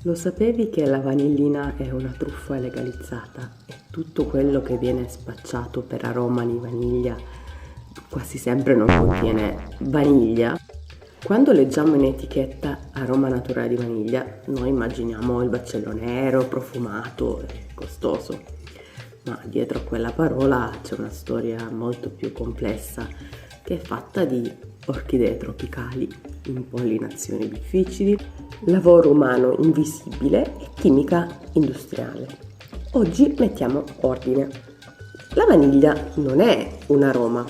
Lo sapevi che la vanillina è una truffa legalizzata e tutto quello che viene spacciato per aroma di vaniglia quasi sempre non contiene vaniglia? Quando leggiamo in etichetta aroma naturale di vaniglia, noi immaginiamo il baccello nero, profumato e costoso, ma dietro a quella parola c'è una storia molto più complessa che è fatta di orchidee tropicali, impollinazioni difficili, lavoro umano invisibile e chimica industriale. Oggi mettiamo ordine. La vaniglia non è un aroma,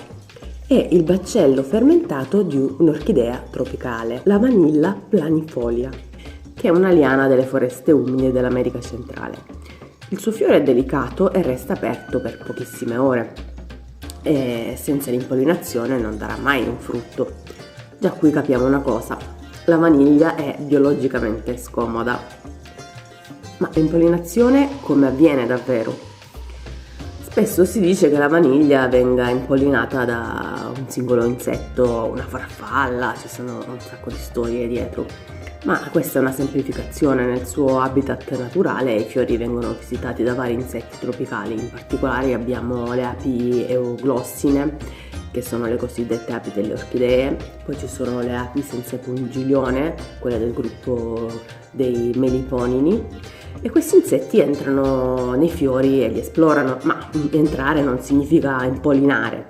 è il baccello fermentato di un'orchidea tropicale, la Vanilla planifolia, che è una liana delle foreste umide dell'America centrale. Il suo fiore è delicato e resta aperto per pochissime ore e senza l'impollinazione non darà mai un frutto. Già qui capiamo una cosa: la vaniglia è biologicamente scomoda. Ma l'impollinazione come avviene davvero? Spesso si dice che la vaniglia venga impollinata da un singolo insetto, una farfalla, ci sono un sacco di storie dietro. Ma questa è una semplificazione. Nel suo habitat naturale i fiori vengono visitati da vari insetti tropicali, in particolare abbiamo le api euglossine, che sono le cosiddette api delle orchidee, poi ci sono le api senza pungilione, quelle del gruppo dei meliponini, e questi insetti entrano nei fiori e li esplorano, ma entrare non significa impollinare.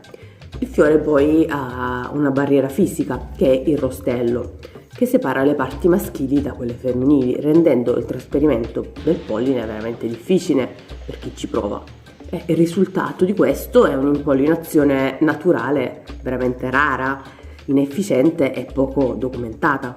Il fiore poi ha una barriera fisica, che è il rostello, che separa le parti maschili da quelle femminili, rendendo il trasferimento del polline veramente difficile per chi ci prova. E il risultato di questo è un'impollinazione naturale veramente rara, inefficiente e poco documentata.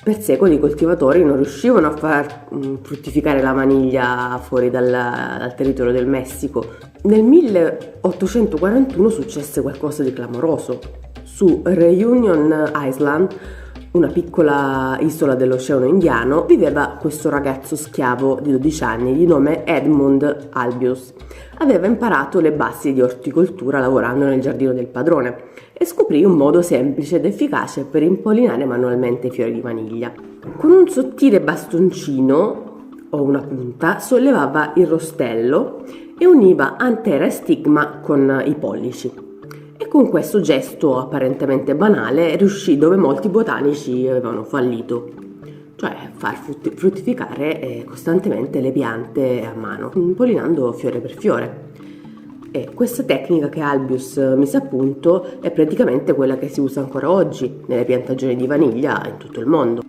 Per secoli i coltivatori non riuscivano a far fruttificare la vaniglia fuori dal territorio del Messico. Nel 1841 successe qualcosa di clamoroso. Su Reunion Island, una piccola isola dell'Oceano Indiano, viveva questo ragazzo schiavo di 12 anni di nome Edmund Albius. Aveva imparato le basi di orticoltura lavorando nel giardino del padrone e scoprì un modo semplice ed efficace per impollinare manualmente i fiori di vaniglia. Con un sottile bastoncino o una punta sollevava il rostello e univa antera e stigma con i pollici. E con questo gesto apparentemente banale riuscì dove molti botanici avevano fallito, cioè far fruttificare costantemente le piante a mano, impollinando fiore per fiore. E questa tecnica che Albius mise a punto è praticamente quella che si usa ancora oggi nelle piantagioni di vaniglia in tutto il mondo.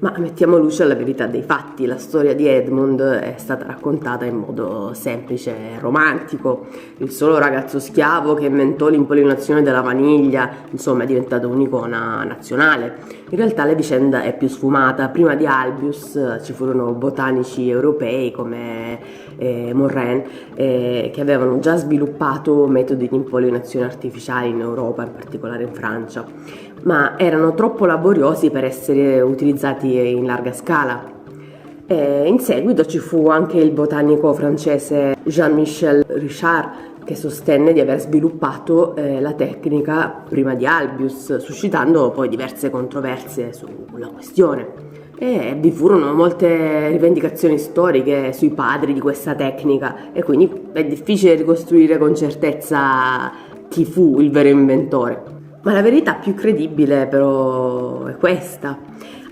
Ma mettiamo luce alla verità dei fatti. La storia di Edmund è stata raccontata in modo semplice e romantico. Il solo ragazzo schiavo che inventò l'impollinazione della vaniglia, insomma, è diventato un'icona nazionale. In realtà la vicenda è più sfumata. Prima di Albius ci furono botanici europei come Morren, che avevano già sviluppato metodi di impollinazione artificiali in Europa, in particolare in Francia, ma erano troppo laboriosi per essere utilizzati in larga scala. In seguito ci fu anche il botanico francese Jean-Michel Richard, che sostenne di aver sviluppato la tecnica prima di Albius, suscitando poi diverse controversie sulla questione. E vi furono molte rivendicazioni storiche sui padri di questa tecnica, e quindi è difficile ricostruire con certezza chi fu il vero inventore. Ma la verità più credibile però è questa.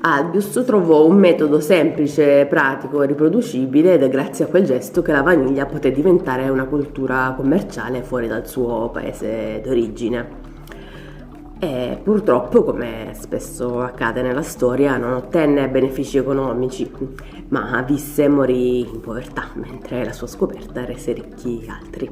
Albius trovò un metodo semplice, pratico e riproducibile, ed è grazie a quel gesto che la vaniglia poté diventare una cultura commerciale fuori dal suo paese d'origine. E purtroppo, come spesso accade nella storia, non ottenne benefici economici, ma visse e morì in povertà, mentre la sua scoperta rese ricchi altri.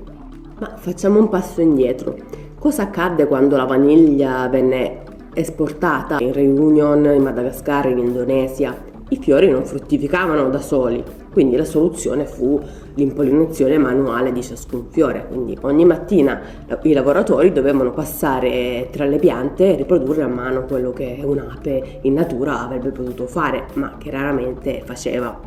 Ma facciamo un passo indietro. Cosa accadde quando la vaniglia venne esportata in Reunion, in Madagascar, in Indonesia? I fiori non fruttificavano da soli, quindi la soluzione fu l'impollinazione manuale di ciascun fiore. Quindi ogni mattina i lavoratori dovevano passare tra le piante e riprodurre a mano quello che un'ape in natura avrebbe potuto fare, ma che raramente faceva.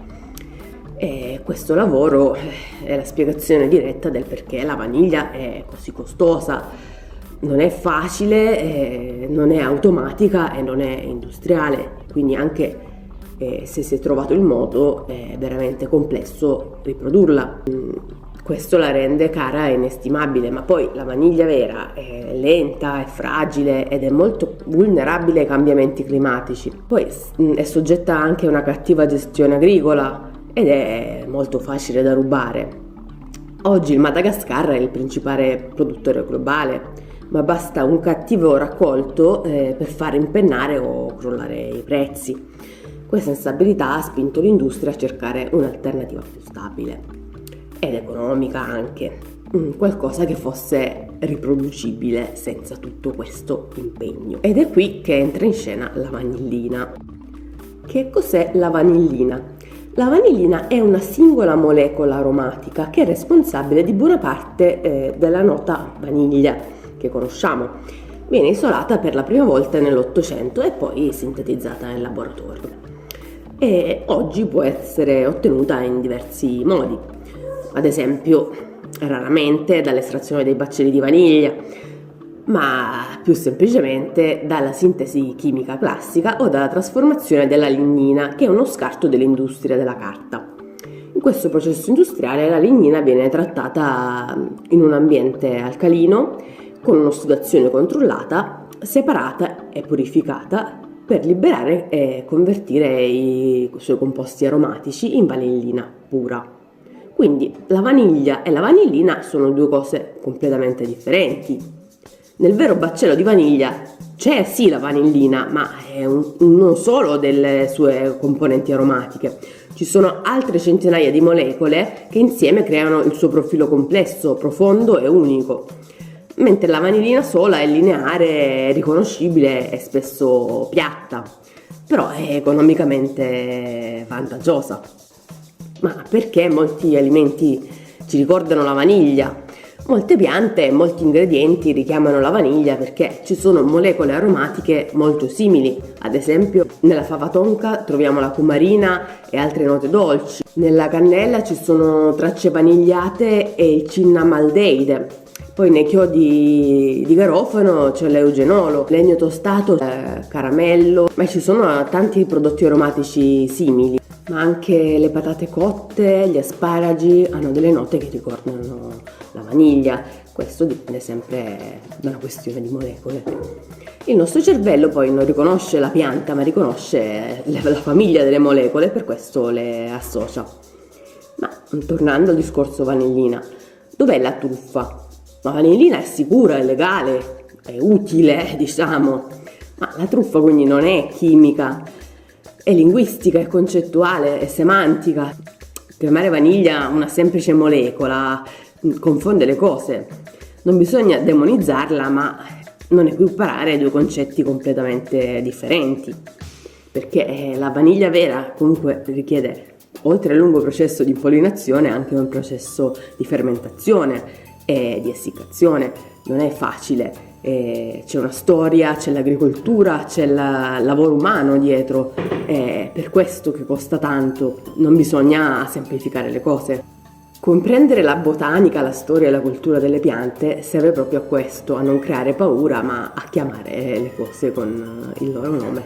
E questo lavoro è la spiegazione diretta del perché la vaniglia è così costosa. Non è facile, non è automatica e non è industriale, quindi anche e se si è trovato il modo è veramente complesso riprodurla. Questo la rende cara e inestimabile, ma poi la vaniglia vera è lenta, è fragile ed è molto vulnerabile ai cambiamenti climatici. Poi è soggetta anche a una cattiva gestione agricola ed è molto facile da rubare. Oggi il Madagascar è il principale produttore globale, ma basta un cattivo raccolto per far impennare o crollare i prezzi. Questa instabilità ha spinto l'industria a cercare un'alternativa più stabile ed economica anche, qualcosa che fosse riproducibile senza tutto questo impegno. Ed è qui che entra in scena la vanillina. Che cos'è la vanillina? La vanillina è una singola molecola aromatica che è responsabile di buona parte della nota vaniglia che conosciamo. Viene isolata per la prima volta nell'Ottocento e poi sintetizzata nel laboratorio. E oggi può essere ottenuta in diversi modi. Ad esempio, raramente dall'estrazione dei baccelli di vaniglia, ma più semplicemente dalla sintesi chimica classica o dalla trasformazione della lignina, che è uno scarto dell'industria della carta. In questo processo industriale la lignina viene trattata in un ambiente alcalino, con un'ossidazione controllata, separata e purificata per liberare e convertire i suoi composti aromatici in vanillina pura. Quindi la vaniglia e la vanillina sono due cose completamente differenti. Nel vero baccello di vaniglia c'è sì la vanillina, ma è non solo delle sue componenti aromatiche. Ci sono altre centinaia di molecole che insieme creano il suo profilo complesso, profondo e unico. Mentre la vanillina sola è lineare, riconoscibile e spesso piatta, però è economicamente vantaggiosa. Ma perché molti alimenti ci ricordano la vaniglia? Molte piante e molti ingredienti richiamano la vaniglia perché ci sono molecole aromatiche molto simili. Ad esempio, nella fava tonka troviamo la cumarina e altre note dolci. Nella cannella ci sono tracce vanigliate e il cinnamaldeide. Poi nei chiodi di garofano c'è l'eugenolo, legno tostato, caramello, ma ci sono tanti prodotti aromatici simili. Ma anche le patate cotte, gli asparagi hanno delle note che ricordano la vaniglia. Questo dipende sempre da una questione di molecole. Il nostro cervello poi non riconosce la pianta, ma riconosce la famiglia delle molecole, per questo le associa. Ma tornando al discorso vanillina, dov'è la truffa? La vanillina è sicura, è legale, è utile, diciamo, ma la truffa quindi non è chimica. È linguistica, è concettuale, è semantica. Chiamare vaniglia una semplice molecola confonde le cose. Non bisogna demonizzarla, ma non equiparare due concetti completamente differenti. Perché la vaniglia vera comunque richiede, oltre al lungo processo di impollinazione, anche un processo di fermentazione e di essiccazione. Non è facile. C'è una storia, c'è l'agricoltura, c'è il lavoro umano dietro, è per questo che costa tanto, non bisogna semplificare le cose. Comprendere la botanica, la storia e la cultura delle piante serve proprio a questo, a non creare paura ma a chiamare le cose con il loro nome.